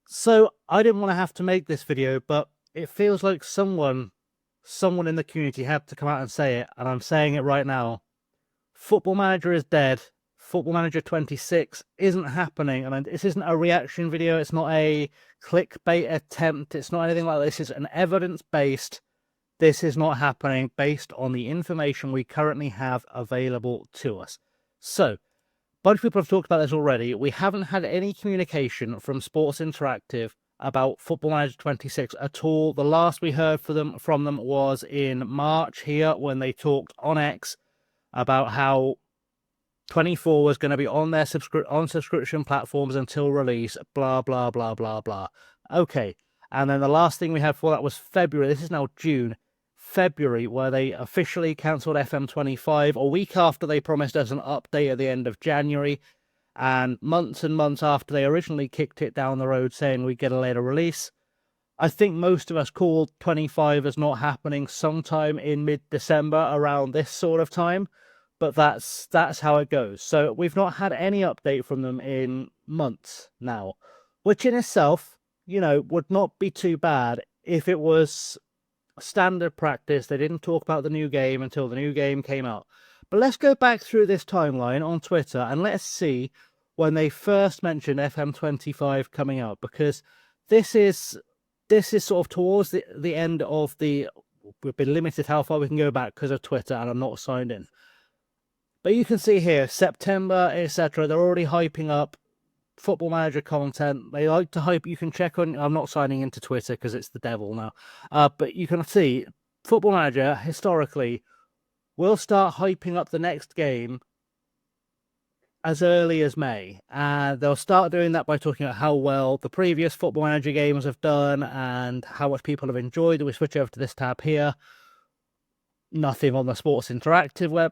So I didn't want to have to make this video, but it feels like someone in the community had to come out and say it, and I'm saying it right now. Football Manager is dead. Football Manager 26 isn't happening, and this isn't a reaction video. It's not a clickbait attempt. It's not anything like this. It's an evidence-based. This is not happening based on the information we currently have available to us. So, a bunch of people have talked about this already. We haven't had any communication from Sports Interactive about Football Manager 26 at all. The last we heard from them was in March here when they talked on X about how 24 was going to be on their subscription platforms until release, blah, blah, blah, blah, blah. Okay. And then the last thing we had for that was February. This is now June. February, where they officially cancelled FM25, a week after they promised us an update at the end of January, and months after they originally kicked it down the road saying we'd get a later release. I think most of us called 25 as not happening sometime in mid-December, around this sort of time, but that's how it goes. So we've not had any update from them in months now, which in itself, would not be too bad if it was standard practice. They didn't talk about the new game until the new game came out. But let's go back through this timeline on Twitter and let's see when they first mentioned FM25 coming out, because this is sort of towards the end of the... We've been limited how far we can go back because of Twitter, and I'm not signed in. But you can see here, September, etc. They're already hyping up Football Manager content. They like to hype. You can check on... I'm not signing into Twitter because it's the devil now. But you can see Football Manager, historically, will start hyping up the next game as early as May. And they'll start doing that by talking about how well the previous Football Manager games have done and how much people have enjoyed. We switch over to this tab here. Nothing on the Sports Interactive web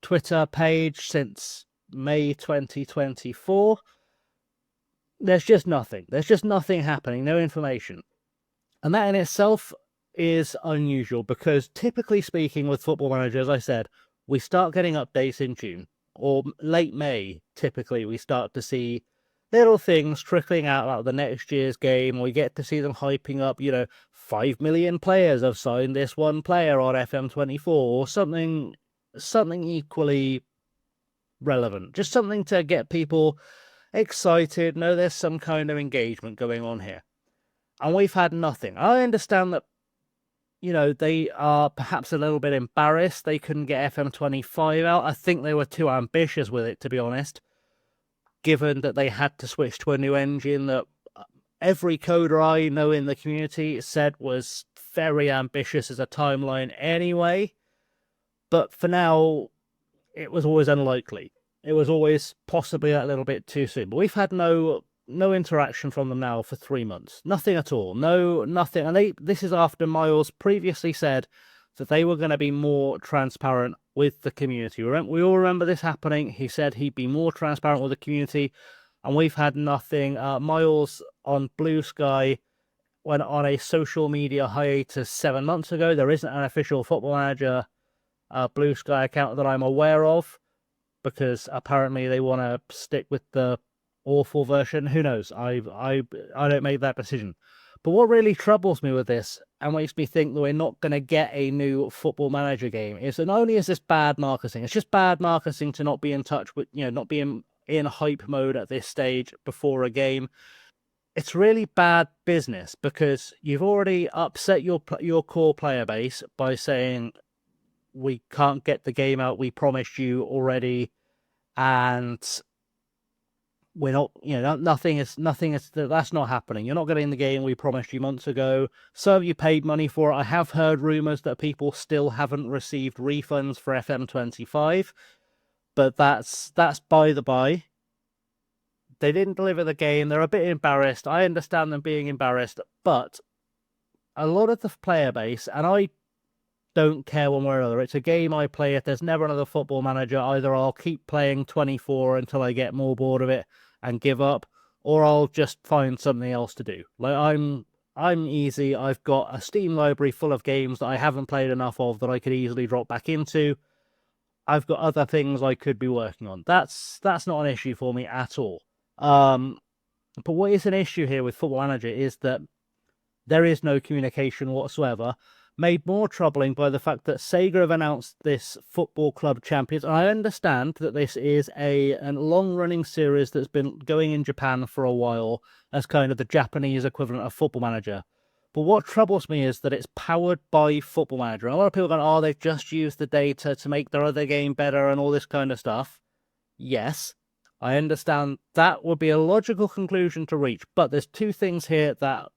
Twitter page since May 2024. There's just nothing. There's just nothing happening. No information. And that in itself is unusual because typically speaking with Football Manager, as I said, we start getting updates in June or late May. Typically, we start to see little things trickling out of the next year's game. We get to see them hyping up, 5 million players have signed this one player on FM24 or something equally relevant. Just something to get people excited, know there's some kind of engagement going on here. And we've had nothing. I understand that, they are perhaps a little bit embarrassed they couldn't get FM25 out. I think they were too ambitious with it, to be honest, given that they had to switch to a new engine that every coder I know in the community said was very ambitious as a timeline anyway. But for now, it was always unlikely. It was always possibly a little bit too soon. But we've had no interaction from them now for 3 months. Nothing at all. Nothing. And this is after Miles previously said that they were going to be more transparent with the community. We all remember this happening. He said he'd be more transparent with the community, and we've had nothing. Miles on Blue Sky went on a social media hiatus 7 months ago. There isn't an official Football Manager Blue Sky account that I'm aware of, because apparently they want to stick with the awful version. Who knows? I don't make that decision. But what really troubles me with this and makes me think that we're not going to get a new Football Manager game is that not only is this bad marketing, it's just bad marketing to not be in touch with, not be in hype mode at this stage before a game. It's really bad business because you've already upset your core player base by saying we can't get the game out we promised you already, and we're not, that's not happening. You're not getting the game we promised you months ago. So you paid money for it. I have heard rumors that people still haven't received refunds for FM25, but that's by the by. They didn't deliver the game. They're a bit embarrassed. I understand them being embarrassed, but a lot of the player base, and I don't care one way or another. It's a game I play. If there's never another Football Manager, either I'll keep playing 24 until I get more bored of it and give up, or I'll just find something else to do. Like I'm easy. I've got a Steam library full of games that I haven't played enough of that I could easily drop back into. I've got other things I could be working on. That's not an issue for me at all. But what is an issue here with Football Manager is that there is no communication whatsoever, made more troubling by the fact that Sega have announced this Football Club Champions. And I understand that this is a long-running series that's been going in Japan for a while as kind of the Japanese equivalent of Football Manager. But what troubles me is that it's powered by Football Manager. And a lot of people are going, oh, they've just used the data to make their other game better and all this kind of stuff. Yes, I understand that would be a logical conclusion to reach. But there's two things here that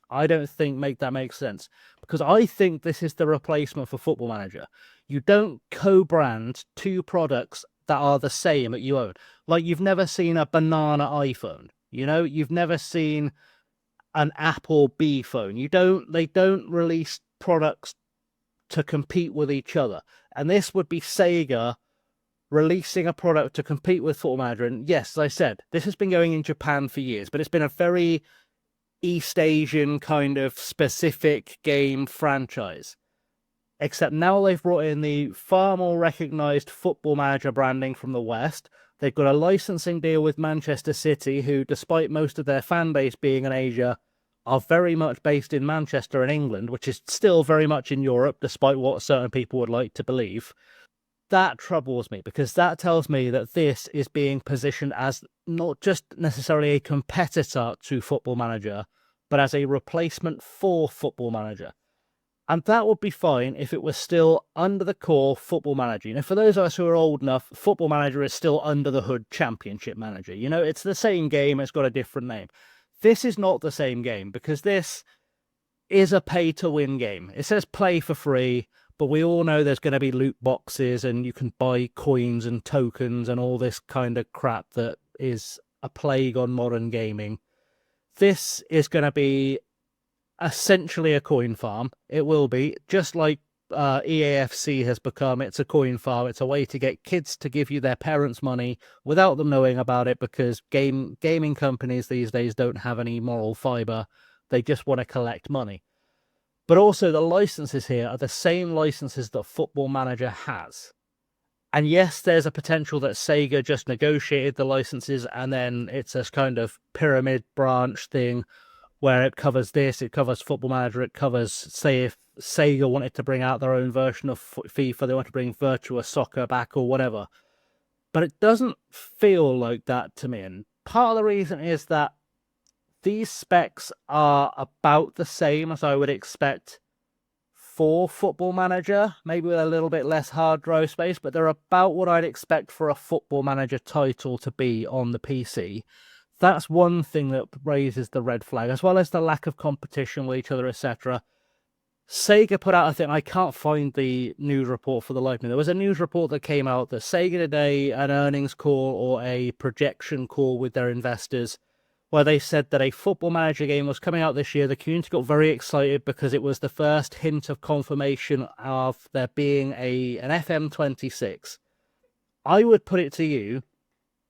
I don't think make sense. Because I think this is the replacement for Football Manager. You don't co-brand two products that are the same that you own. Like, you've never seen a banana iPhone. You know, you've never seen an Apple B phone. They don't release products to compete with each other. And this would be Sega releasing a product to compete with Football Manager. And yes, as I said, this has been going in Japan for years, but it's been a very East Asian kind of specific game franchise. Except now they've brought in the far more recognized Football Manager branding from the West. They've got a licensing deal with Manchester City, who, despite most of their fan base being in Asia, are very much based in Manchester and England, which is still very much in Europe, despite what certain people would like to believe. That troubles me, because that tells me that this is being positioned as not just necessarily a competitor to Football Manager, but as a replacement for Football Manager. And that would be fine if it was still under the core Football Manager. You know, for those of us who are old enough, Football Manager is still under the hood Championship Manager. You know, it's the same game, it's got a different name. This is not the same game, because this is a pay-to-win game. It says play for free, but we all know there's going to be loot boxes and you can buy coins and tokens and all this kind of crap that is a plague on modern gaming. This is going to be essentially a coin farm. It will be, just like EAFC has become. It's a coin farm. It's a way to get kids to give you their parents' money without them knowing about it, because gaming companies these days don't have any moral fiber. They just want to collect money. But also the licenses here are the same licenses that Football Manager has. And yes, there's a potential that Sega just negotiated the licenses and then it's a kind of pyramid branch thing where it covers this, it covers Football Manager, it covers, say, if Sega wanted to bring out their own version of FIFA, they want to bring Virtua Soccer back or whatever. But it doesn't feel like that to me. And part of the reason is that these specs are about the same as I would expect for Football Manager, maybe with a little bit less hard drive space, but they're about what I'd expect for a Football Manager title to be on the PC. That's one thing that raises the red flag, as well as the lack of competition with each other, etc. Sega put out a thing, I can't find the news report for the life of me. There was a news report that came out that Sega did an earnings call or a projection call with their investors, where they said that a Football Manager game was coming out this year. The community got very excited because it was the first hint of confirmation of there being an FM26. I would put it to you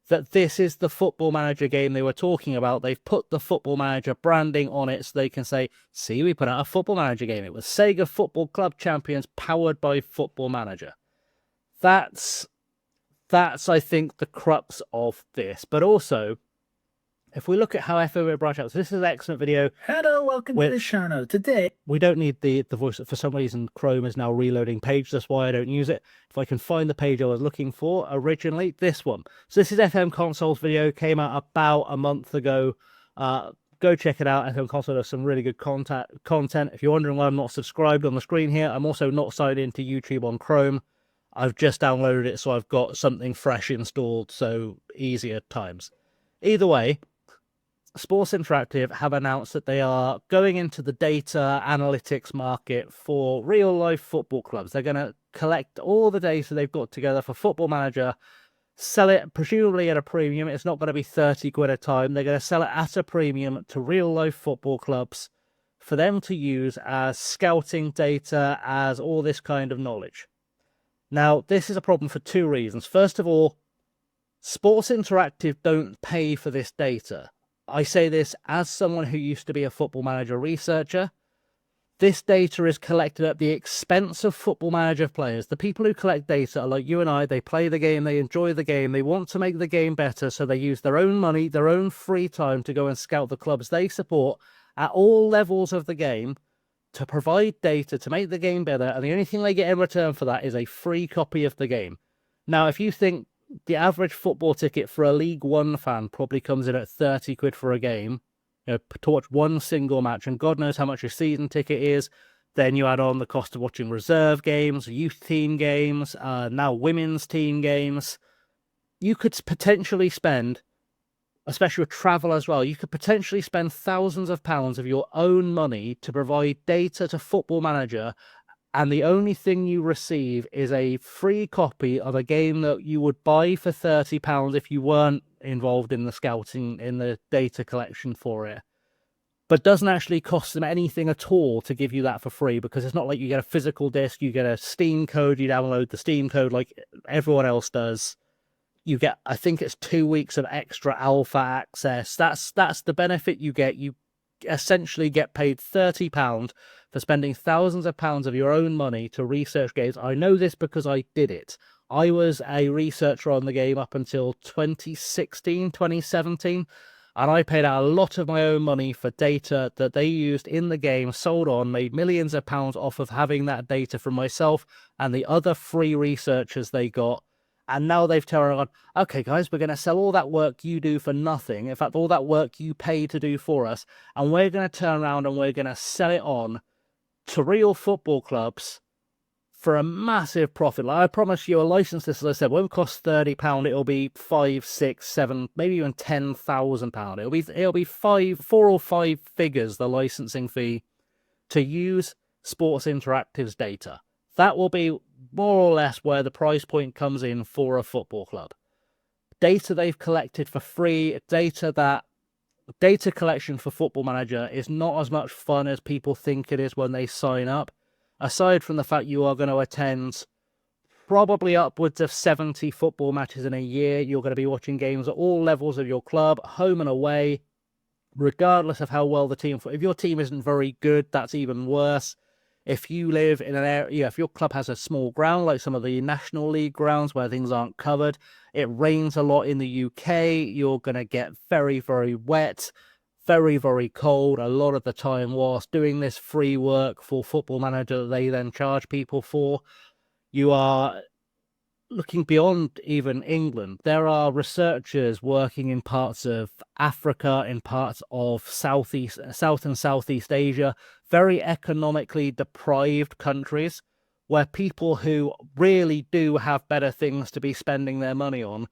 that this is the Football Manager game they were talking about. They've put the Football Manager branding on it so they can say, see, we put out a Football Manager game. It was Sega Football Club Champions powered by Football Manager. That's I think, the crux of this. But also, if we look at how FOV branch out, so this is an excellent video. Hello, welcome to the channel. Today, we don't need the voice. For some reason, Chrome is now reloading page. That's why I don't use it. If I can find the page I was looking for originally, this one. So this is FM Console's video. Came out about a month ago. Go check it out. FM Console does some really good content. If you're wondering why I'm not subscribed on the screen here, I'm also not signed into YouTube on Chrome. I've just downloaded it, so I've got something fresh installed, so easier times. Either way, Sports Interactive have announced that they are going into the data analytics market for real-life football clubs. They're going to collect all the data they've got together for Football Manager, sell it presumably at a premium. It's not going to be 30 quid a time. They're going to sell it at a premium to real-life football clubs for them to use as scouting data, as all this kind of knowledge. Now, this is a problem for two reasons. First of all, Sports Interactive don't pay for this data. I say this as someone who used to be a Football Manager researcher. This data is collected at the expense of Football Manager players. The people who collect data are like you and I. They play the game, they enjoy the game, they want to make the game better, so they use their own money, their own free time to go and scout the clubs they support at all levels of the game to provide data to make the game better, and the only thing they get in return for that is a free copy of the game. Now, if you think the average football ticket for a League One fan probably comes in at 30 quid for a game, to watch one single match, and God knows how much your season ticket is. Then you add on the cost of watching reserve games, youth team games, now women's team games. You could potentially spend, especially with travel as well, you could potentially spend thousands of pounds of your own money to provide data to Football Manager, and the only thing you receive is a free copy of a game that you would buy for £30 if you weren't involved in the scouting, in the data collection for it. But doesn't actually cost them anything at all to give you that for free, because it's not like you get a physical disc, you get a Steam code, you download the Steam code like everyone else does. You get, I think it's 2 weeks of extra alpha access. That's the benefit you get. You essentially get paid £30 for spending thousands of pounds of your own money to research games. I know this because I did it. I was a researcher on the game up until 2016, 2017, and I paid out a lot of my own money for data that they used in the game, sold on, made millions of pounds off of having that data from myself and the other free researchers they got. And now they've turned around, okay, guys, we're going to sell all that work you do for nothing. In fact, all that work you pay to do for us. And we're going to turn around and we're going to sell it on to real football clubs for a massive profit. Like, I promise you, a license, this, as I said, won't cost £30. It'll be 5, 6, 7, maybe even £10,000. It'll be 4 or 5 figures, the licensing fee, to use Sports Interactive's data. That will be more or less where the price point comes in for a football club. Data they've collected for free, data collection for Football Manager is not as much fun as people think it is when they sign up. Aside from the fact you are going to attend probably upwards of 70 football matches in a year, you're going to be watching games at all levels of your club, home and away, regardless of how well the team... If your team isn't very good, that's even worse. If you live in an area, if your club has a small ground, like some of the National League grounds where things aren't covered, it rains a lot in the UK, you're going to get very, very wet, very, very cold a lot of the time whilst doing this free work for Football Manager that they then charge people for. You are looking beyond even England. There are researchers working in parts of Africa, in parts of South and Southeast Asia, very economically deprived countries where people who really do have better things to be spending their money on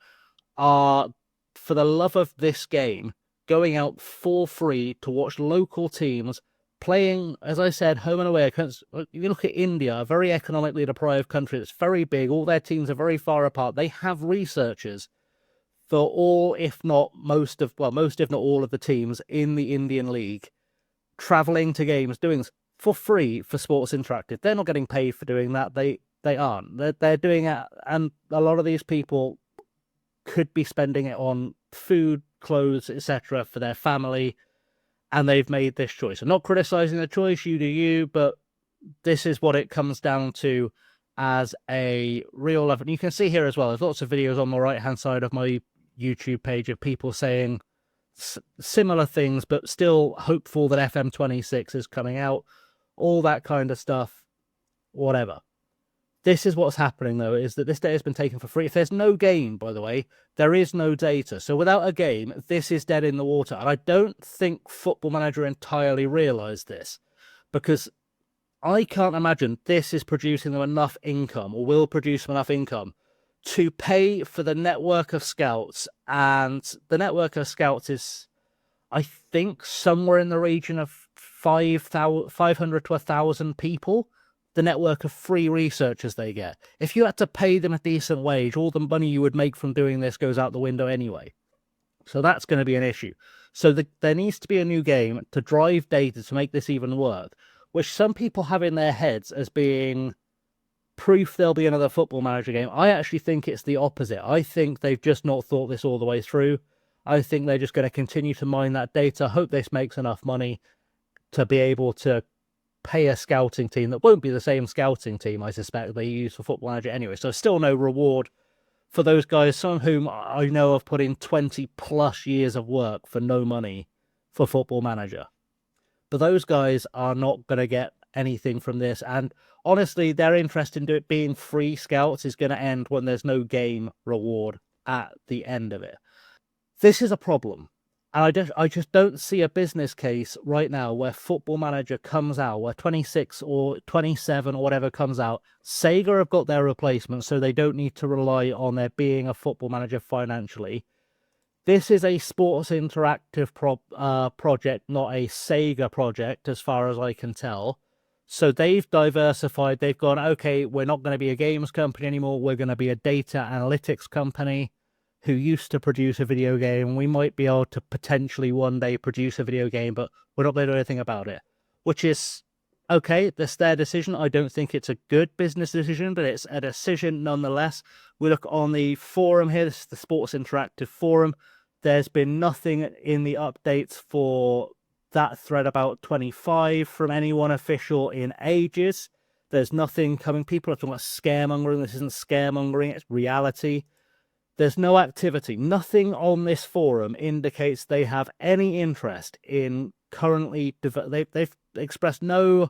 are, for the love of this game, going out for free to watch local teams playing, as I said, home and away. You look at India, a very economically deprived country that's very big. All their teams are very far apart. They have researchers for all, if not most, if not all of the teams in the Indian League, traveling to games, doing this for free for Sports Interactive. They're not getting paid for doing that. They aren't. They're doing it, and a lot of these people could be spending it on food, clothes, etc. for their family, and they've made this choice. I'm not criticizing the choice, you do you, but this is what it comes down to as a real level. And you can see here as well, there's lots of videos on the right-hand side of my YouTube page of people saying similar things, but still hopeful that FM26 is coming out, all that kind of stuff, whatever. This is what's happening, though, is that this data has been taken for free. If there's no game, by the way, there is no data. So without a game, this is dead in the water. And I don't think Football Manager entirely realised this, because I can't imagine this is producing them enough income, or will produce them enough income, to pay for the network of scouts. And the network of scouts is, I think, somewhere in the region of 500 to 1,000 people. The network of free researchers they get. If you had to pay them a decent wage, all the money you would make from doing this goes out the window anyway. So that's going to be an issue. So there needs to be a new game to drive data to make this even work, which some people have in their heads as being proof there'll be another Football Manager game. I actually think it's the opposite. I think they've just not thought this all the way through. I think they're just going to continue to mine that data, hope this makes enough money to be able to pay a scouting team that won't be the same scouting team, I suspect, they use for Football Manager anyway. So still no reward for those guys, some of whom I know have put in 20 plus years of work for no money for Football Manager. But those guys are not going to get anything from this. And honestly, their interest in it being free scouts is going to end when there's no game reward at the end of it. This is a problem. And I just don't see a business case right now where Football Manager comes out, where 26 or 27 or whatever comes out. Sega have got their replacement, so they don't need to rely on there being a Football Manager financially. This is a Sports Interactive project, not a Sega project, as far as I can tell. So they've diversified. They've gone, okay, we're not going to be a games company anymore. We're going to be a data analytics company who used to produce a video game. We might be able to potentially one day produce a video game, but we're not going to do anything about it. Which is, okay, that's their decision. I don't think it's a good business decision, but it's a decision nonetheless. We look on the forum here, this is the Sports Interactive forum. There's been nothing in the updates for that thread about 25 from anyone official in ages. There's nothing coming. People are talking about scaremongering. This isn't scaremongering, it's reality. There's no activity. Nothing on this forum indicates they have any interest in currently... They've expressed nothing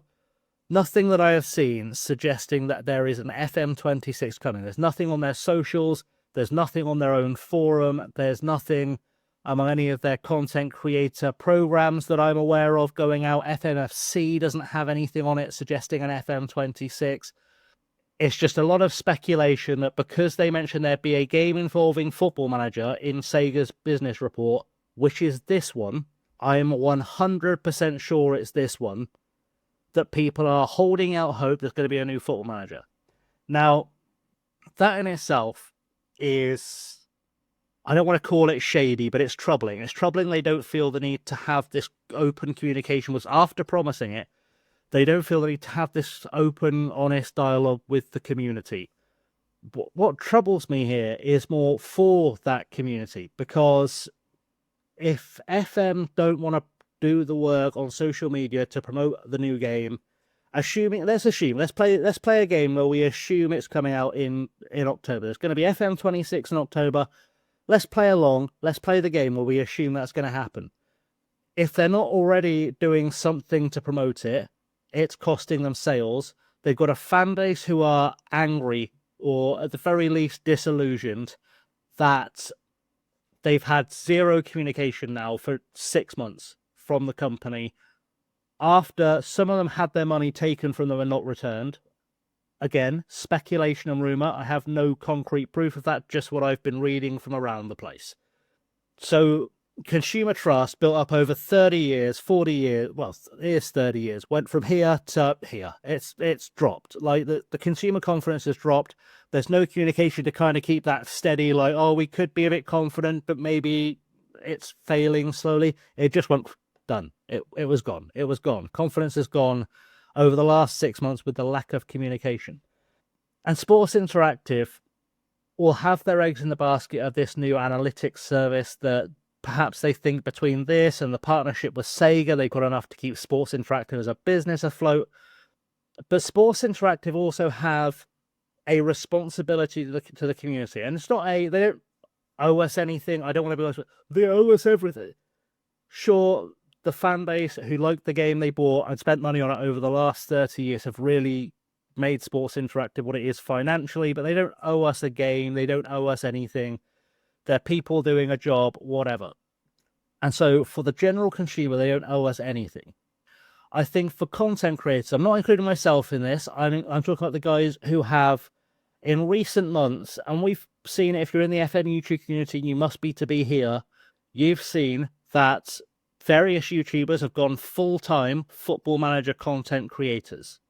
that I have seen suggesting that there is an FM26 coming. There's nothing on their socials. There's nothing on their own forum. There's nothing among any of their content creator programs that I'm aware of going out. FMFC doesn't have anything on it suggesting an FM26. It's just a lot of speculation that because they mentioned there'd be a game involving Football Manager in Sega's business report, which is this one, I'm 100% sure it's this one, that people are holding out hope there's going to be a new Football Manager. Now, that in itself is, I don't want to call it shady, but it's troubling. It's troubling they don't feel the need to have this open communication with, after promising it, they don't feel the need to have this open, honest dialogue with the community. What troubles me here is more for that community, because if FM don't want to do the work on social media to promote the new game, let's play a game where we assume it's coming out in October. There's going to be FM26 in October. Let's play along. Let's play the game where we assume that's going to happen. If they're not already doing something to promote it, it's costing them sales. They've got a fan base who are angry, or at the very least disillusioned, that they've had zero communication now for 6 months from the company, after some of them had their money taken from them and not returned. Again, speculation and rumour. I have no concrete proof of that, just what I've been reading from around the place. So consumer trust built up over 30 years, 40 years, well, it is 30 years, went from here to here. It's dropped. Like, the consumer confidence has dropped. There's no communication to kind of keep that steady, like, oh, we could be a bit confident, but maybe it's failing slowly. It just went done. It was gone. It was gone. Confidence is gone over the last 6 months with the lack of communication. And Sports Interactive will have their eggs in the basket of this new analytics service that perhaps they think between this and the partnership with Sega, they've got enough to keep Sports Interactive as a business afloat. But Sports Interactive also have a responsibility to the community. And it's not they don't owe us anything. I don't want to be honest with, they owe us everything. Sure, the fan base who liked the game they bought and spent money on it over the last 30 years have really made Sports Interactive what it is financially, but they don't owe us a game. They don't owe us anything. They're people doing a job, whatever. And so for the general consumer, they don't owe us anything. I think for content creators, I'm not including myself in this. I'm talking about the guys who have, in recent months, and we've seen it, if you're in the FN YouTube community, you must be to be here. You've seen that various YouTubers have gone full-time Football Manager content creators.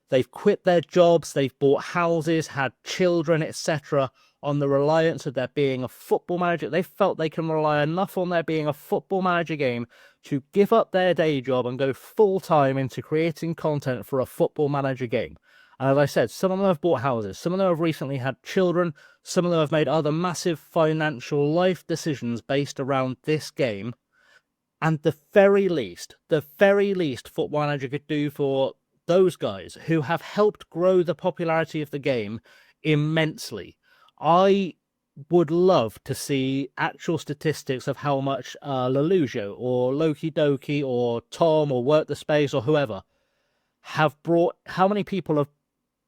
They've quit their jobs, they've bought houses, had children, etc. on the reliance of there being a Football Manager. They felt they can rely enough on there being a Football Manager game to give up their day job and go full-time into creating content for a Football Manager game. And as I said, some of them have bought houses, some of them have recently had children, some of them have made other massive financial life decisions based around this game. And the very least Football Manager could do for those guys who have helped grow the popularity of the game immensely. I would love to see actual statistics of how much Lelujo or Loki Doki or Tom or Work the Space or whoever have brought, how many people have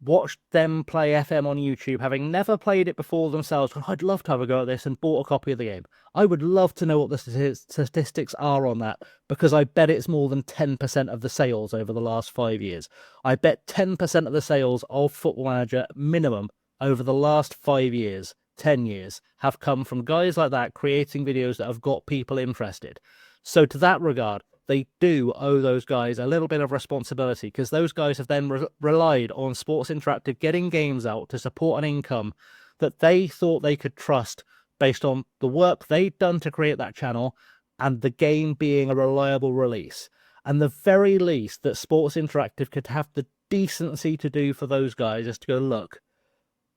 watched them play FM on YouTube, having never played it before themselves. I'd love to have a go at this and bought a copy of the game. I would love to know what the statistics are on that, because I bet it's more than 10% of the sales over the last 5 years. I bet 10% of the sales of Football Manager minimum over the last 5 years, 10 years, have come from guys like that creating videos that have got people interested. So to that regard, they do owe those guys a little bit of responsibility, because those guys have then relied on Sports Interactive getting games out to support an income that they thought they could trust based on the work they'd done to create that channel and the game being a reliable release. And the very least that Sports Interactive could have the decency to do for those guys is to go, look,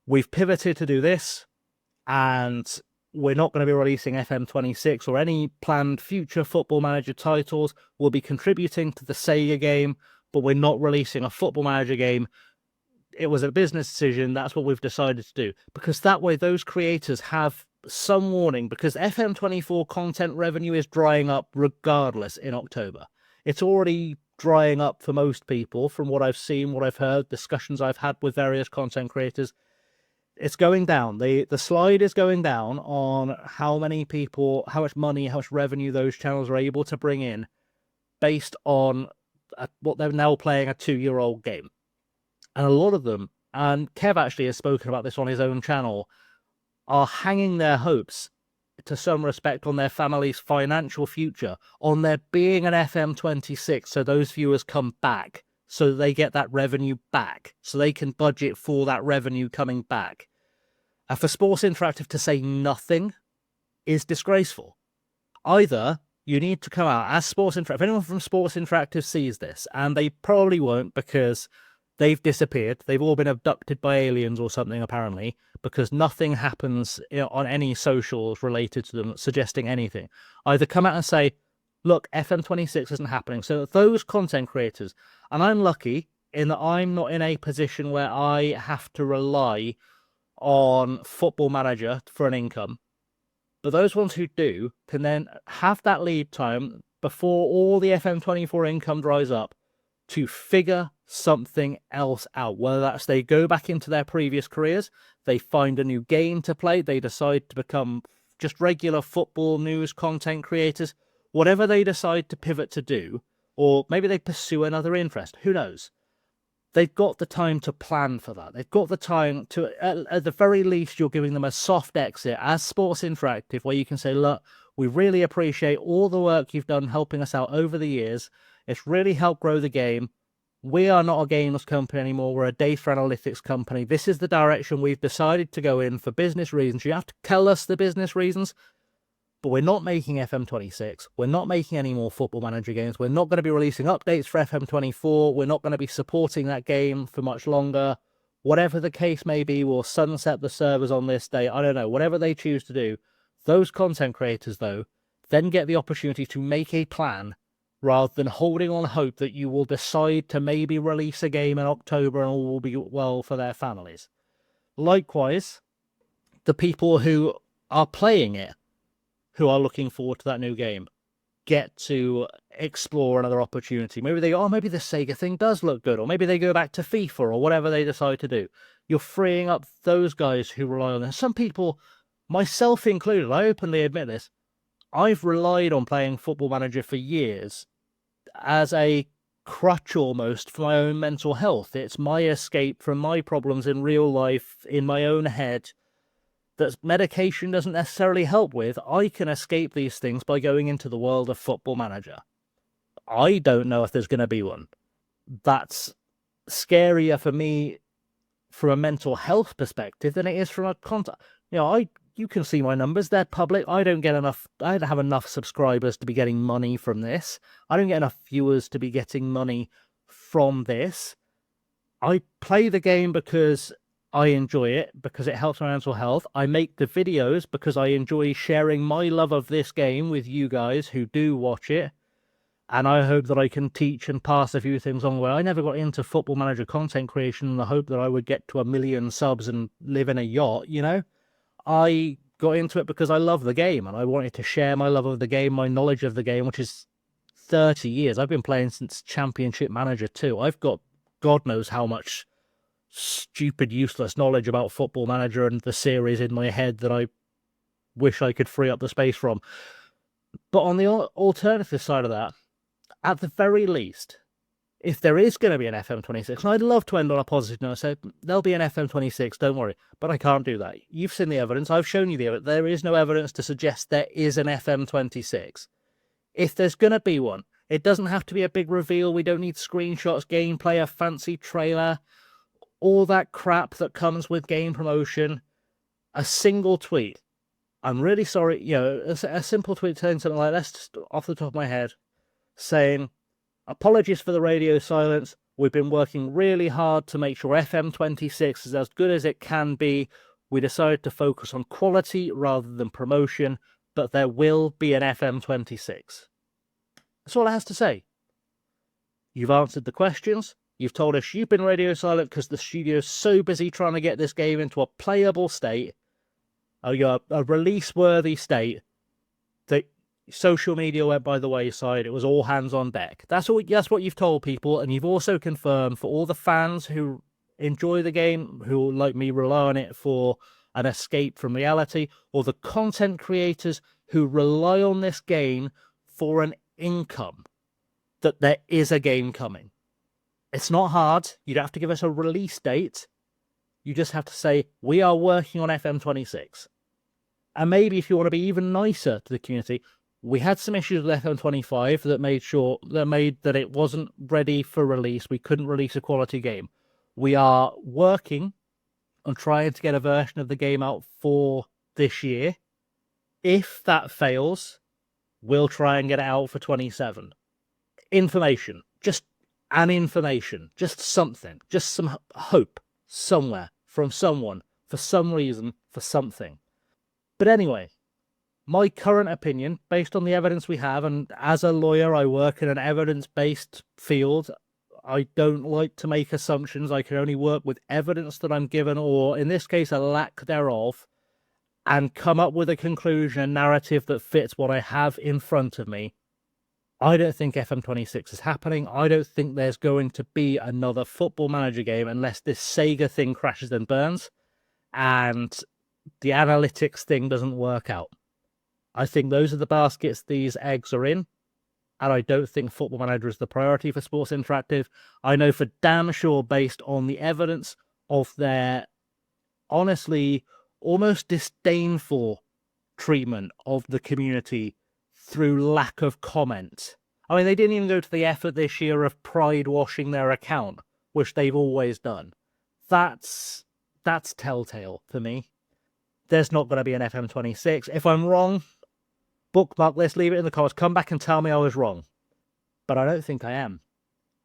we've pivoted to do this, and we're not going to be releasing FM26 or any planned future Football Manager titles. We'll be contributing to the Sega game, but we're not releasing a Football Manager game. It was a business decision. That's what we've decided to do. Because that way those creators have some warning, because FM24 content revenue is drying up regardless in October. It's already drying up for most people from what I've seen, what I've heard, discussions I've had with various content creators. It's going down. The slide is going down on how many people, how much money, how much revenue those channels are able to bring in based on what they're now playing a 2-year-old game. And a lot of them, and Kev actually has spoken about this on his own channel, are hanging their hopes to some respect on their family's financial future, on there being an FM26 so those viewers come back, so they get that revenue back, so they can budget for that revenue coming back. And for Sports Interactive to say nothing is disgraceful. Either you need to come out as Sports Interactive. If anyone from Sports Interactive sees this, and they probably won't because they've disappeared, they've all been abducted by aliens or something apparently, because nothing happens on any socials related to them suggesting anything. Either come out and say, look, FM26 isn't happening. So those content creators, and I'm lucky in that I'm not in a position where I have to rely on Football Manager for an income. But those ones who do can then have that lead time before all the FM24 income dries up to figure something else out. Whether that's they go back into their previous careers, they find a new game to play, they decide to become just regular football news content creators, whatever they decide to pivot to do, or maybe they pursue another interest, who knows? They've got the time to plan for that. They've got the time to, at the very least, you're giving them a soft exit as Sports Interactive, where you can say, look, we really appreciate all the work you've done helping us out over the years. It's really helped grow the game. We are not a games company anymore. We're a data analytics company. This is the direction we've decided to go in for business reasons. You have to tell us the business reasons. But we're not making FM26. We're not making any more Football Manager games. We're not going to be releasing updates for FM24. We're not going to be supporting that game for much longer. Whatever the case may be, we'll sunset the servers on this day. I don't know. Whatever they choose to do. Those content creators, though, then get the opportunity to make a plan rather than holding on hope that you will decide to maybe release a game in October and all will be well for their families. Likewise, the people who are playing it, who are looking forward to that new game, get to explore another opportunity. Maybe they, oh, maybe the Sega thing does look good, or maybe they go back to FIFA or whatever they decide to do. You're freeing up those guys who rely on this. Some people, myself included, I openly admit this, I've relied on playing Football Manager for years as a crutch almost for my own mental health. It's my escape from my problems in real life, in my own head, that medication doesn't necessarily help with. I can escape these things by going into the world of Football Manager. I don't know if there's going to be one. That's scarier for me from a mental health perspective than it is from a content. You know, you can see my numbers, they're public. I don't have enough subscribers to be getting money from this. I don't get enough viewers to be getting money from this. I play the game because I enjoy it, because it helps my mental health. I make the videos because I enjoy sharing my love of this game with you guys who do watch it. And I hope that I can teach and pass a few things on. Where I never got into Football Manager content creation in the hope that I would get to 1 million subs and live in a yacht, you know? I got into it because I love the game and I wanted to share my love of the game, my knowledge of the game, which is 30 years. I've been playing since Championship Manager 2. I've got God knows how much stupid, useless knowledge about Football Manager and the series in my head that I wish I could free up the space from. But on the alternative side of that, at the very least, if there is going to be an FM26, and I'd love to end on a positive note, so there'll be an FM26, don't worry, but I can't do that. You've seen the evidence, I've shown you the evidence. There is no evidence to suggest there is an FM26. If there's going to be one, it doesn't have to be a big reveal. We don't need screenshots, gameplay, a fancy trailer, all that crap that comes with game promotion. A single tweet. I'm really sorry, you know, a simple tweet saying something like, let's just off the top of my head, saying, apologies for the radio silence. We've been working really hard to make sure FM26 is as good as it can be. We decided to focus on quality rather than promotion, but there will be an FM26. That's all it has to say. You've answered the questions. You've told us you've been radio silent because the studio's so busy trying to get this game into a playable state, a release-worthy state, that social media went by the wayside. It was all hands on deck. That's what you've told people, and you've also confirmed for all the fans who enjoy the game, who, like me, rely on it for an escape from reality, or the content creators who rely on this game for an income, that there is a game coming. It's not hard. You don't have to give us a release date. You just have to say, we are working on FM26. And maybe if you want to be even nicer to the community, we had some issues with FM25 that made that it wasn't ready for release. We couldn't release a quality game. We are working on trying to get a version of the game out for this year. If that fails, we'll try and get it out for 27. Information. Just an information. Just something. Just some hope. Somewhere. From someone. For some reason. For something. But anyway, my current opinion, based on the evidence we have, and as a lawyer, I work in an evidence-based field. I don't like to make assumptions. I can only work with evidence that I'm given, or in this case, a lack thereof, and come up with a conclusion, a narrative that fits what I have in front of me. I don't think FM26 is happening. I don't think there's going to be another Football Manager game unless this Sega thing crashes and burns, and the analytics thing doesn't work out. I think those are the baskets these eggs are in, and I don't think Football Manager is the priority for Sports Interactive. I know for damn sure, based on the evidence of their, honestly, almost disdainful treatment of the community through lack of comment. I mean, they didn't even go to the effort this year of pride washing their account, which they've always done. That's telltale for me. There's not going to be an FM26. If I'm wrong, bookmark this, leave it in the comments. Come back and tell me I was wrong. But I don't think I am.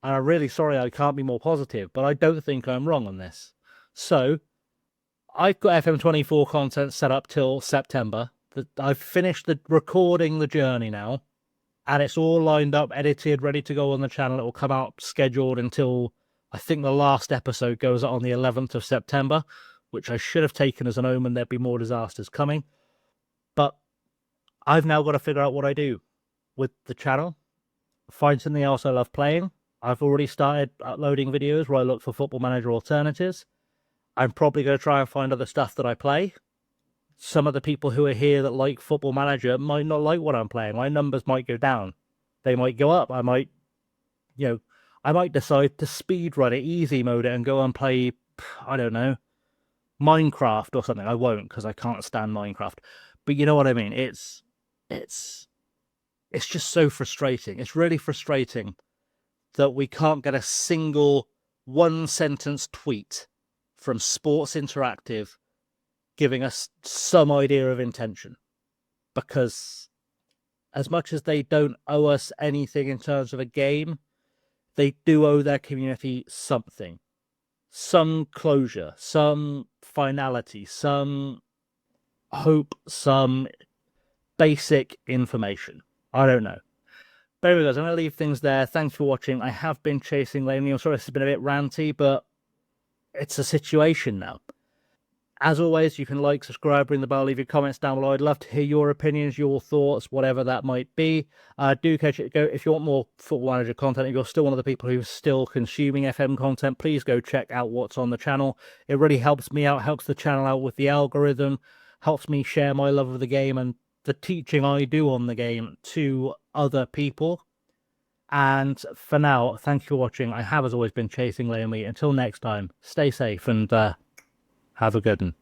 And I'm really sorry I can't be more positive, but I don't think I'm wrong on this. So, I've got FM24 content set up till September. I've finished recording the journey now. And it's all lined up, edited, ready to go on the channel. It will come out scheduled until, I think the last episode goes out on the 11th of September. Which I should have taken as an omen there'd be more disasters coming. But I've now got to figure out what I do with the channel. Find something else I love playing. I've already started uploading videos where I look for Football Manager alternatives. I'm probably going to try and find other stuff that I play. Some of the people who are here that like Football Manager might not like what I'm playing. My numbers might go down. They might go up. I might decide to speedrun it, easy mode it, and go and play, I don't know, Minecraft or something. I won't, because I can't stand Minecraft. But you know what I mean. It's just so frustrating. It's really frustrating that we can't get a single one-sentence tweet from Sports Interactive giving us some idea of intention. Because as much as they don't owe us anything in terms of a game, they do owe their community something. Some closure, some finality, some hope, some basic information. I don't know. But anyway, guys, I'm going to leave things there. Thanks for watching. I have been chasing lately. I'm sorry this has been a bit ranty, but it's a situation now. As always, you can like, subscribe, ring the bell, leave your comments down below. I'd love to hear your opinions, your thoughts, whatever that might be. Do catch it. Go if you want more Football Manager content. If you're still one of the people who's still consuming FM content, please go check out what's on the channel. It really helps me out, helps the channel out with the algorithm, helps me share my love of the game and the teaching I do on the game to other people. And for now, thank you for watching. I have, as always, been chasing Leomy. Until next time, stay safe and have a good one.